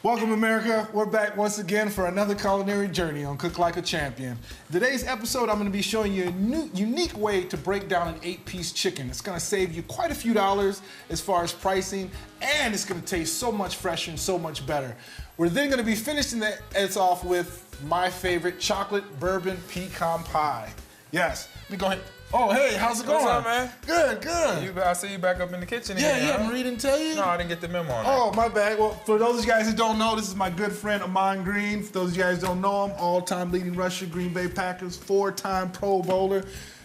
Welcome, America. We're back once again for another culinary journey on Cook Like a Champion. Today's episode, I'm going to be showing you a unique way to break down an 8-piece chicken. It's going to save you quite a few dollars as far as pricing, and it's going to taste so much fresher and so much better. We're then going to be finishing it off with my favorite chocolate bourbon pecan pie. Yes, let me go ahead. Oh, hey, how's it going? What's up, man? Good, good. I see you back up in the kitchen Yeah, again. yeah, Marie didn't tell you? No, I didn't get the memo on that. Oh, my bad. Well, for those of you guys who don't know, this is my good friend, Amon Green. For those of you guys who don't know him, all-time leading rusher, Green Bay Packers, 4-time Pro Bowler.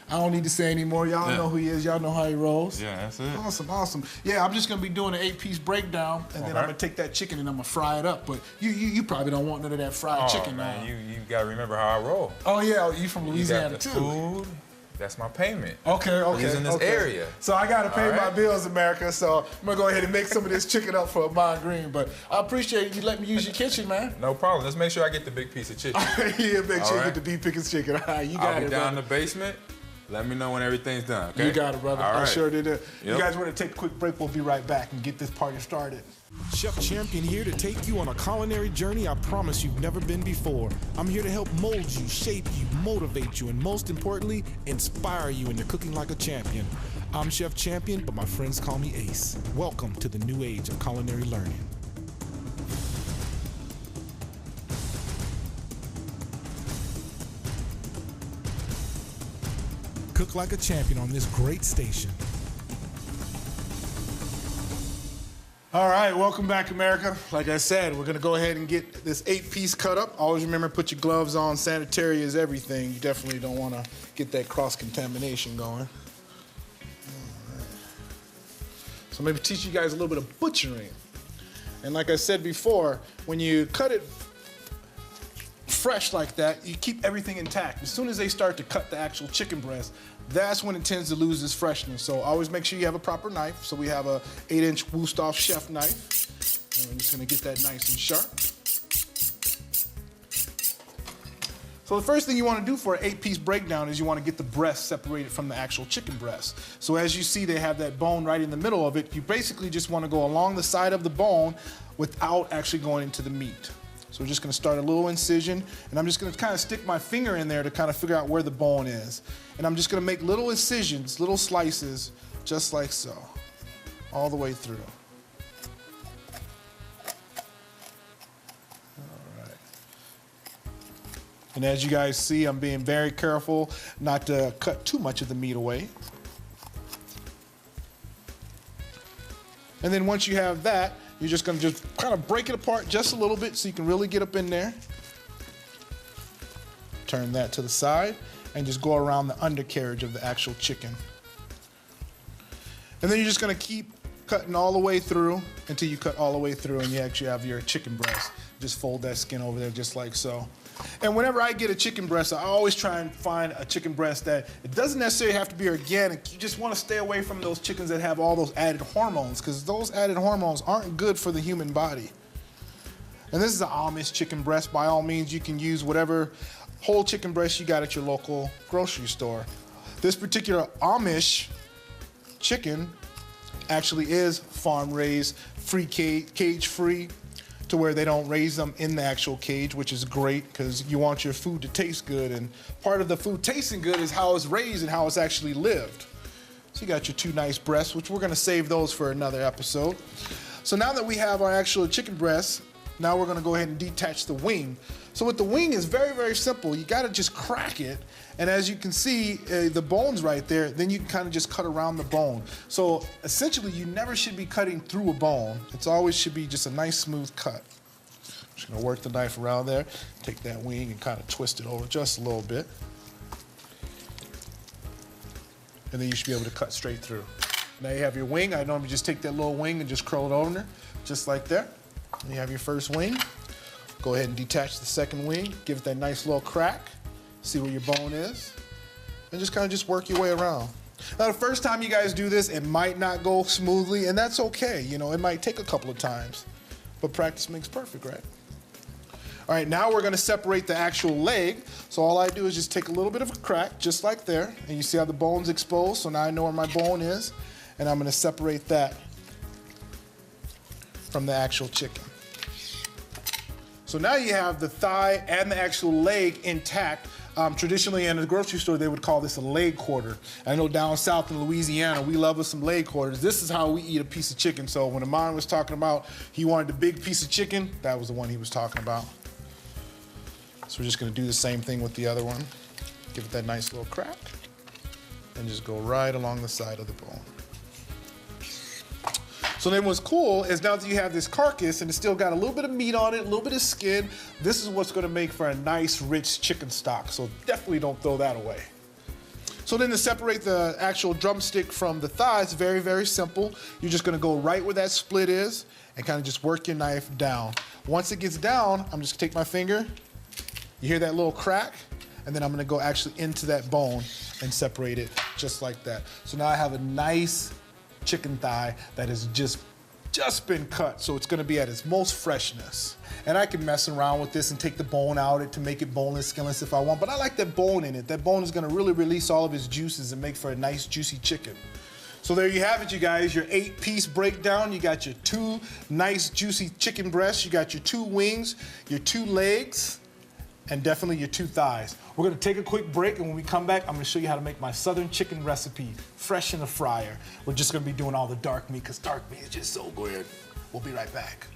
I don't need to say anymore. Y'all know who he is. Y'all know how he rolls. Yeah, that's it. Awesome, awesome. Yeah, I'm just going to be doing an 8-piece breakdown, and then I'm going to take that chicken and I'm going to fry it up. But you probably don't want none of that fried chicken man, now. you got to remember how I roll. Oh, yeah, you from Louisiana, you got the too. food. That's my payment. Okay. He's in this area. So I got to pay my bills, America. So I'm going to go ahead and make some of this chicken up for Amon Green. But I appreciate you letting me use your kitchen, man. No problem. Let's make sure I get the big piece of chicken. Yeah, make sure you get the beef Pickens chicken. All right, you got it, I'll be down in brother. the basement. Let me know when everything's done, okay? You got it, brother. All right. I sure did. You Yep. guys want to take a quick break? We'll be right back and get this party started. Chef Champion here to take you on a culinary journey I promise you've never been before. I'm here to help mold you, shape you, motivate you, and most importantly, inspire you into cooking like a champion. I'm Chef Champion, but my friends call me Ace. Welcome to the new age of culinary learning. Cook like a champion on this great station. All right, welcome back, America. Like I said, we're going to go ahead and get this 8-piece cut up. Always remember, put your gloves on. Sanitary is everything. You definitely don't want to get that cross-contamination going. All right. So maybe teach you guys a little bit of butchering. And like I said before, when you cut it fresh like that, you keep everything intact. As soon as they start to cut the actual chicken breast, that's when it tends to lose its freshness. So always make sure you have a proper knife. So we have a 8-inch Wusthof chef knife. And we're just gonna get that nice and sharp. So the first thing you wanna do for an 8-piece breakdown is you wanna get the breast separated from the actual chicken breast. So as you see, they have that bone right in the middle of it. You basically just wanna go along the side of the bone without actually going into the meat. So we're just gonna start a little incision, and I'm just gonna kind of stick my finger in there to kind of figure out where the bone is. And I'm just gonna make little incisions, little slices, just like so, all the way through. All right. And as you guys see, I'm being very careful not to cut too much of the meat away. And then once you have that, you're just gonna kind of break it apart just a little bit so you can really get up in there. Turn that to the side and just go around the undercarriage of the actual chicken. And then you're just gonna keep cutting all the way through until you cut all the way through and you actually have your chicken breast. Just fold that skin over there just like so. And whenever I get a chicken breast, I always try and find a chicken breast that it doesn't necessarily have to be organic. You just want to stay away from those chickens that have all those added hormones, because those added hormones aren't good for the human body. And this is an Amish chicken breast. By all means, you can use whatever whole chicken breast you got at your local grocery store. This particular Amish chicken actually is farm-raised, free cage-free, to where they don't raise them in the actual cage, which is great because you want your food to taste good, and part of the food tasting good is how it's raised and how it's actually lived. So you got your 2 nice breasts, which we're gonna save those for another episode. So now that we have our actual chicken breast, now we're gonna go ahead and detach the wing. So with the wing, it's very, very simple. You gotta just crack it, and as you can see, the bone's right there, then you can kind of just cut around the bone. So essentially, you never should be cutting through a bone. It's always should be just a nice, smooth cut. I'm just gonna work the knife around there, take that wing and kind of twist it over just a little bit. And then you should be able to cut straight through. Now you have your wing. I normally just take that little wing and just curl it over there, just like that. And you have your first wing. Go ahead and detach the second wing, give it that nice little crack, see where your bone is, and just kind of just work your way around. Now the first time you guys do this, it might not go smoothly, and that's okay. You know, it might take a couple of times, but practice makes perfect, right? All right, now we're gonna separate the actual leg. So all I do is just take a little bit of a crack, just like there, and you see how the bone's exposed, so now I know where my bone is, and I'm gonna separate that from the actual chicken. So now you have the thigh and the actual leg intact. Traditionally in the grocery store, they would call this a leg quarter. I know down south in Louisiana, we love us some leg quarters. This is how we eat a piece of chicken. So when Amon was talking about he wanted the big piece of chicken, that was the one he was talking about. So we're just gonna do the same thing with the other one. Give it that nice little crack, and just go right along the side of the bone. So then what's cool is now that you have this carcass and it's still got a little bit of meat on it, a little bit of skin, this is what's gonna make for a nice, rich chicken stock. So definitely don't throw that away. So then to separate the actual drumstick from the thigh, it's very, very simple. You're just gonna go right where that split is and kind of just work your knife down. Once it gets down, I'm just gonna take my finger, you hear that little crack, and then I'm gonna go actually into that bone and separate it just like that. So now I have a nice chicken thigh that has just been cut, so it's gonna be at its most freshness. And I can mess around with this and take the bone out to make it boneless, skinless if I want, but I like that bone in it. That bone is gonna really release all of its juices and make for a nice juicy chicken. So there you have it, you guys, your 8-piece breakdown. You got your 2 nice juicy chicken breasts, you got your 2 wings, your 2 legs, and definitely your 2 thighs. We're gonna take a quick break, and when we come back, I'm gonna show you how to make my southern chicken recipe, fresh in the fryer. We're just gonna be doing all the dark meat, because dark meat is just so good. We'll be right back.